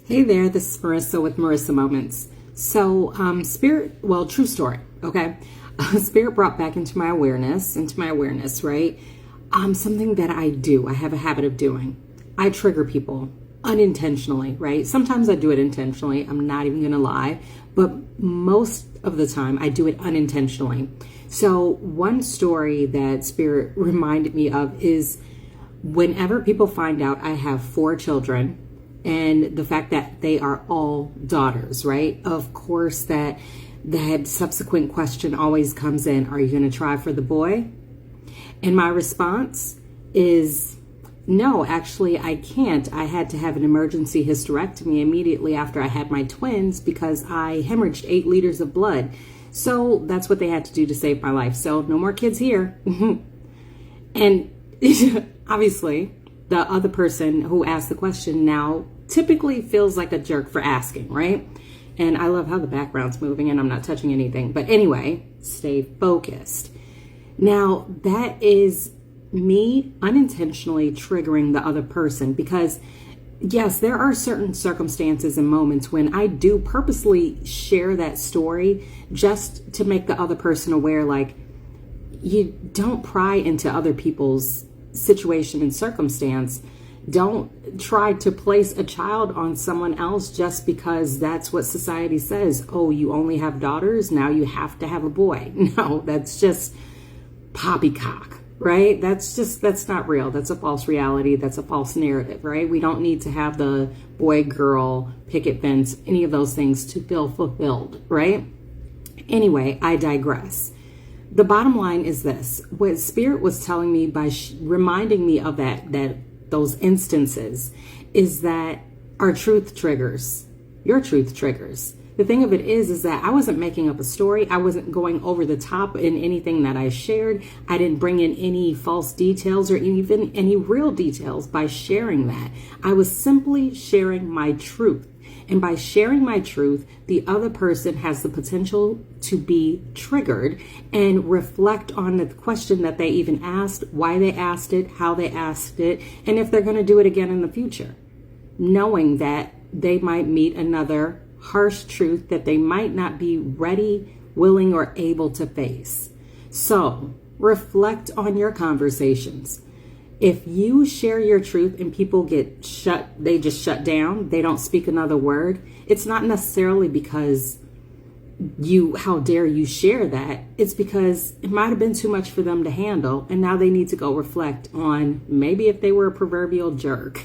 Hey there, this is Marissa with Marisa Moments. So, true story, okay? Spirit brought back into my awareness, right? Something that I do, I have a habit of doing. I trigger people unintentionally, right? Sometimes I do it intentionally, I'm not even gonna lie, but most of the time I do it unintentionally. So, one story that Spirit reminded me of is whenever people find out I have 4 children, and the fact that they are all daughters, right? Of course, that subsequent question always comes in, are you going to try for the boy? And my response is, no, actually, I can't. I had to have an emergency hysterectomy immediately after I had my twins because I hemorrhaged 8 liters of blood. So that's what they had to do to save my life. So no more kids here. And obviously, the other person who asked the question now typically feels like a jerk for asking, right? And I love how the background's moving and I'm not touching anything. But anyway, stay focused. Now, that is me unintentionally triggering the other person because, yes, there are certain circumstances and moments when I do purposely share that story just to make the other person aware, like, you don't pry into other people's situation and circumstance. Don't try to place a child on someone else just because that's what society says. Oh, you only have daughters, now you have to have a boy. No, that's just poppycock, right? That's not real. That's a false reality. That's a false narrative, right? We don't need to have the boy, girl, picket fence, any of those things to feel fulfilled, right? Anyway, I digress. The bottom line is this: what Spirit was telling me by reminding me of those instances is that our truth triggers, your truth triggers. The thing of it is that I wasn't making up a story. I wasn't going over the top in anything that I shared. I didn't bring in any false details or even any real details by sharing that. I was simply sharing my truth. And by sharing my truth, the other person has the potential to be triggered and reflect on the question that they even asked, why they asked it, how they asked it, and if they're going to do it again in the future, knowing that they might meet another harsh truth that they might not be ready, willing, or able to face. So reflect on your conversations. If you share your truth and people they just shut down, they don't speak another word, it's not necessarily because how dare you share that. It's because it might have been too much for them to handle. And now they need to go reflect on maybe if they were a proverbial jerk.